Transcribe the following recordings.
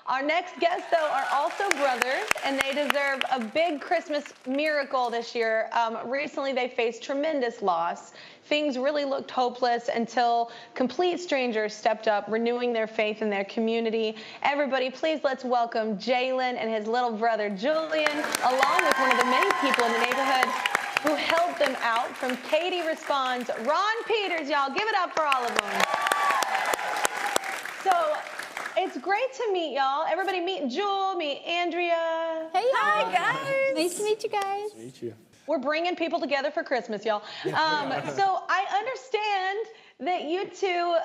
Our next guests, though, are also brothers, and they deserve a big Christmas miracle this year. Recently, they faced tremendous loss. Things really looked hopeless until complete strangers stepped up, renewing their faith in their community. Everybody, please let's welcome Jalen and his little brother, Julian, along with one of the many people in the neighborhood who helped them out. From Katie Responds, Ron Peters, y'all. Give it up for all of them. So, it's great to meet y'all. Everybody meet Jewel, meet Andrea. Hey, hi, guys. Nice to meet you guys. Nice to meet you. We're bringing people together for Christmas, y'all. So I understand that you two,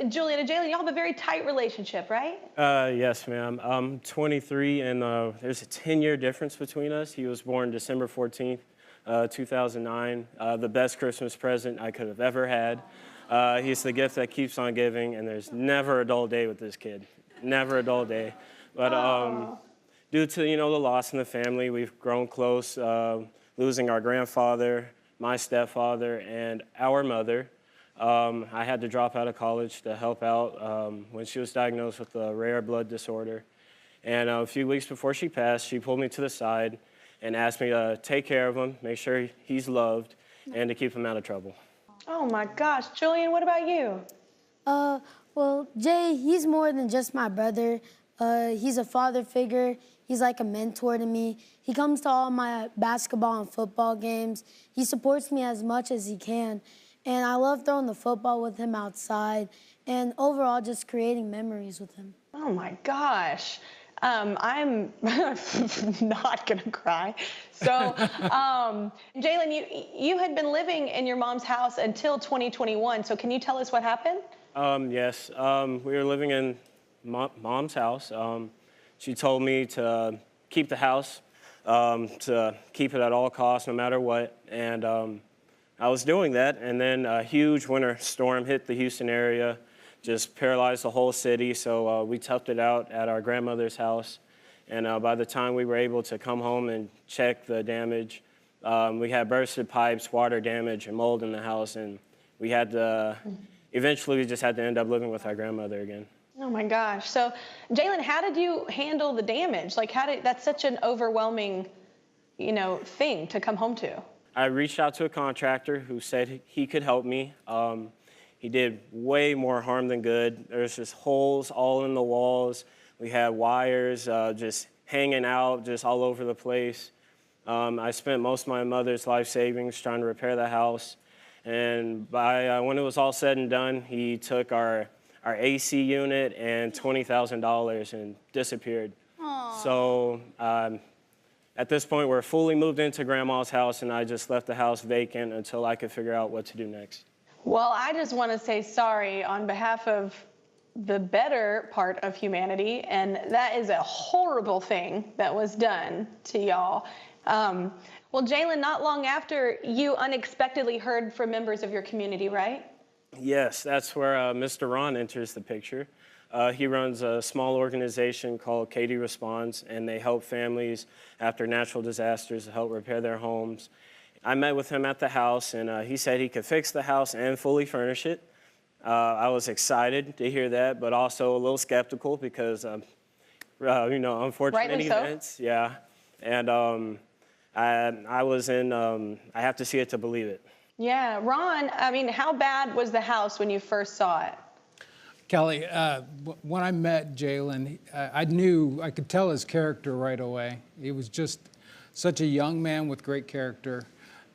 Julian and Jalen, y'all have a very tight relationship, right? Yes, ma'am. I'm 23, and there's a 10-year difference between us. He was born December 14th, 2009. The best Christmas present I could have ever had. He's the gift that keeps on giving, and there's never a dull day with this kid. Never a dull day. But due to, the loss in the family, we've grown close, losing our grandfather, my stepfather, and our mother. I had to drop out of college to help out when she was diagnosed with a rare blood disorder. And a few weeks before she passed, she pulled me to the side and asked me to take care of him, make sure he's loved, and to keep him out of trouble. Oh my gosh. Julian, what about you? Well, Jay, he's more than just my brother. He's a father figure. He's like a mentor to me. He comes to all my basketball and football games. He supports me as much as he can. And I love throwing the football with him outside and overall just creating memories with him. Oh my gosh. I'm not gonna cry. So, Jalen, you had been living in your mom's house until 2021. So can you tell us what happened? Yes, we were living in mom's house. She told me to keep the house, to keep it at all costs, no matter what. And I was doing that, and then a huge winter storm hit the Houston area, just paralyzed the whole city. So we toughed it out at our grandmother's house. And by the time we were able to come home and check the damage, we had bursted pipes, water damage, and mold in the house. And we had to, eventually we just had to end up living with our grandmother again. Oh my gosh. So, Jalen, how did you handle the damage? Like, that's such an overwhelming, thing to come home to. I reached out to a contractor who said he could help me. He did way more harm than good. There's just holes all in the walls. We had wires just hanging out just all over the place. I spent most of my mother's life savings trying to repair the house. And by when it was all said and done, he took our AC unit and $20,000 and disappeared. Aww. So at this point, we're fully moved into Grandma's house, and I just left the house vacant until I could figure out what to do next. Well, I just want to say sorry on behalf of the better part of humanity, and that is a horrible thing that was done to y'all. Well, Jalen, not long after, you unexpectedly heard from members of your community, right? Yes, that's where Mr. Ron enters the picture. He runs a small organization called Katie Responds, and they help families after natural disasters to help repair their homes. I met with him at the house, and he said he could fix the house and fully furnish it. I was excited to hear that, but also a little skeptical because, unfortunate events. So. Yeah, and I was in. I have to see it to believe it. Yeah, Ron. How bad was the house when you first saw it? Kelly, when I met Jalen, I could tell his character right away. He was just such a young man with great character.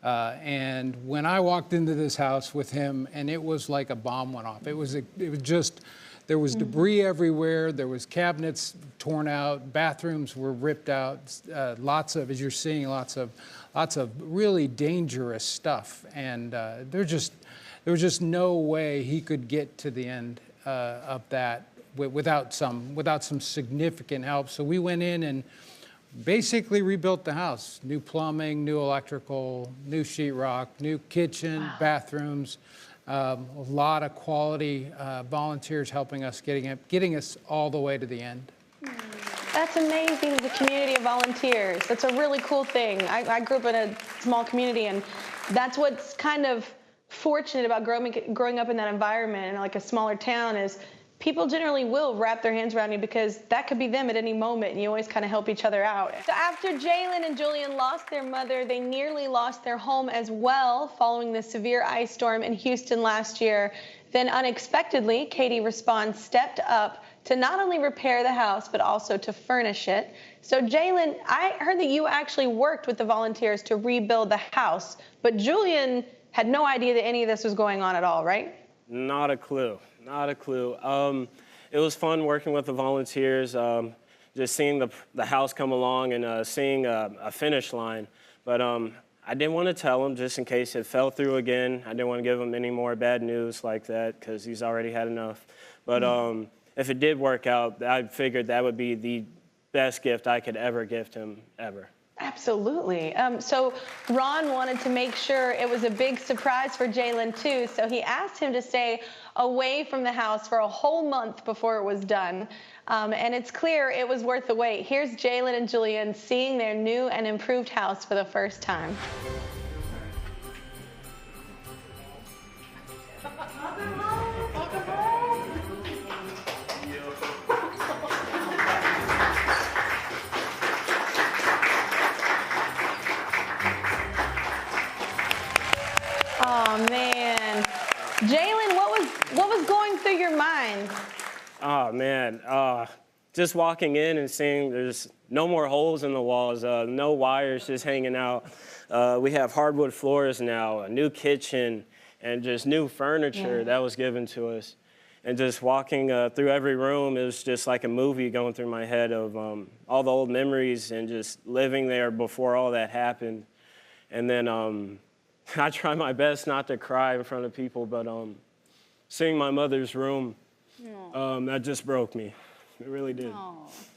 And when I walked into this house with him, and it was like a bomb went off. It was just, there was debris everywhere. There was cabinets torn out. Bathrooms were ripped out. Lots of, as you're seeing, lots of really dangerous stuff. And there was just no way he could get to the end of that without some significant help. So we went in and basically rebuilt the house. New plumbing, new electrical, new sheetrock, new kitchen, bathrooms, a lot of quality volunteers helping us, getting us all the way to the end. That's amazing, the community of volunteers. That's a really cool thing. I grew up in a small community, and that's what's kind of fortunate about growing up in that environment in like a smaller town is people generally will wrap their hands around you because that could be them at any moment, and you always kind of help each other out. So after Jalen and Julian lost their mother, they nearly lost their home as well following the severe ice storm in Houston last year. Then unexpectedly, Katie Responds stepped up to not only repair the house, but also to furnish it. So Jalen, I heard that you actually worked with the volunteers to rebuild the house, but Julian had no idea that any of this was going on at all, right? Not a clue, not a clue. It was fun working with the volunteers, just seeing the house come along and seeing a finish line. But I didn't want to tell him just in case it fell through again. I didn't want to give him any more bad news like that because he's already had enough. But if it did work out, I figured that would be the best gift I could ever gift him, ever. Absolutely. So Ron wanted to make sure it was a big surprise for Jalen too, so he asked him to stay away from the house for a whole month before it was done. And it's clear it was worth the wait. Here's Jalen and Julian seeing their new and improved house for the first time. Oh man, Jalen, what was going through your mind? Oh man, just walking in and seeing there's no more holes in the walls, no wires just hanging out. We have hardwood floors now, a new kitchen, and just new furniture that was given to us. And just walking through every room, it was just like a movie going through my head of all the old memories and just living there before all that happened. And then I try my best not to cry in front of people, but seeing my mother's room, that just broke me. It really did. Aww.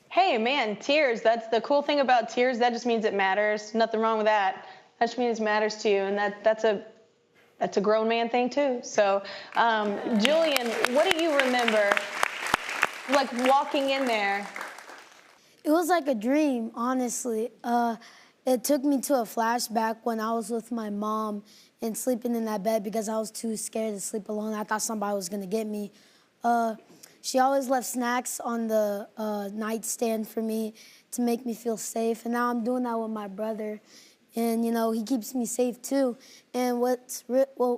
Hey man, tears, that's the cool thing about tears. That just means it matters. Nothing wrong with that. That just means it matters to you, and that's a grown man thing too. So, Julian, what do you remember, like walking in there? It was like a dream, honestly. It took me to a flashback when I was with my mom and sleeping in that bed because I was too scared to sleep alone. I thought somebody was gonna get me. She always left snacks on the nightstand for me to make me feel safe, and now I'm doing that with my brother. And, you know, he keeps me safe too. And what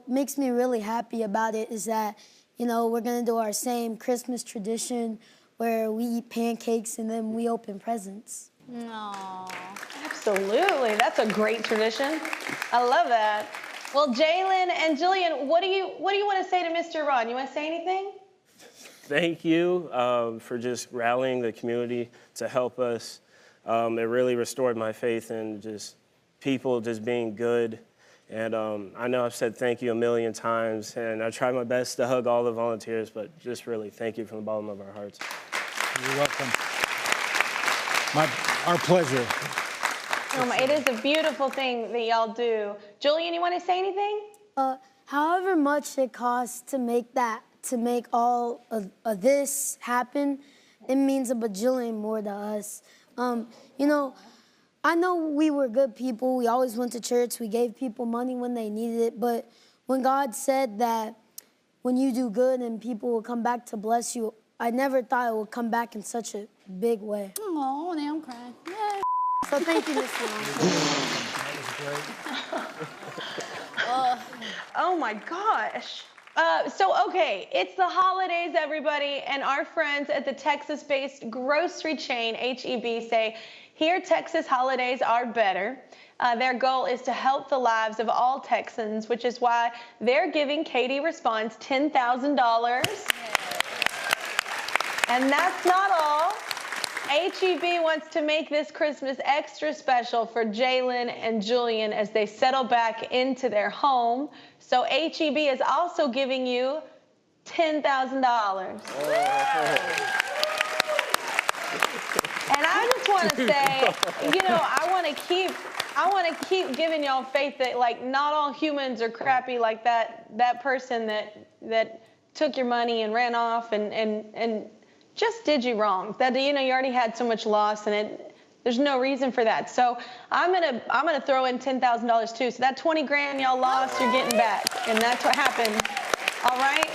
makes me really happy about it is that, you know, we're gonna do our same Christmas tradition where we eat pancakes and then we open presents. No. Absolutely, that's a great tradition. I love that. Well, Jalen and Julian, what do you want to say to Mr. Ron? You want to say anything? Thank you for just rallying the community to help us. It really restored my faith in just people just being good. And I know I've said thank you a million times, and I try my best to hug all the volunteers, but just really thank you from the bottom of our hearts. You're welcome. Our pleasure. It is a beautiful thing that y'all do. Julian, you want to say anything? However much it costs to make all of this happen, it means a bajillion more to us. You know, I know we were good people. We always went to church. We gave people money when they needed it. But when God said that when you do good and people will come back to bless you, I never thought it would come back in such a big way. Oh, now I'm crying. Yay. So thank you, Mr. Ron. Oh my gosh. Okay, it's the holidays, everybody, and our friends at the Texas-based grocery chain H-E-B say, here Texas holidays are better. Their goal is to help the lives of all Texans, which is why they're giving Katie Responds $10,000. And that's not all. H-E-B wants to make this Christmas extra special for Jalen and Julian as they settle back into their home. So H-E-B is also giving you $10,000. And I just want to say, you know, I want to keep giving y'all faith that, like, not all humans are crappy like that person that took your money and ran off and just did you wrong. That, you know, you already had so much loss, and there's no reason for that. So I'm gonna throw in $10,000 too. So that 20 grand y'all lost, you're getting back, and that's what happened. All right.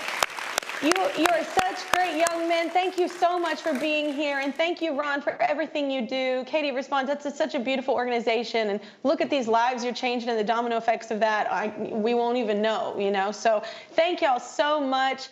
You are such great young men. Thank you so much for being here. And thank you, Ron, for everything you do. Katie Responds, that's such a beautiful organization. And look at these lives you're changing and the domino effects of that. We won't even know, you know. So thank y'all so much.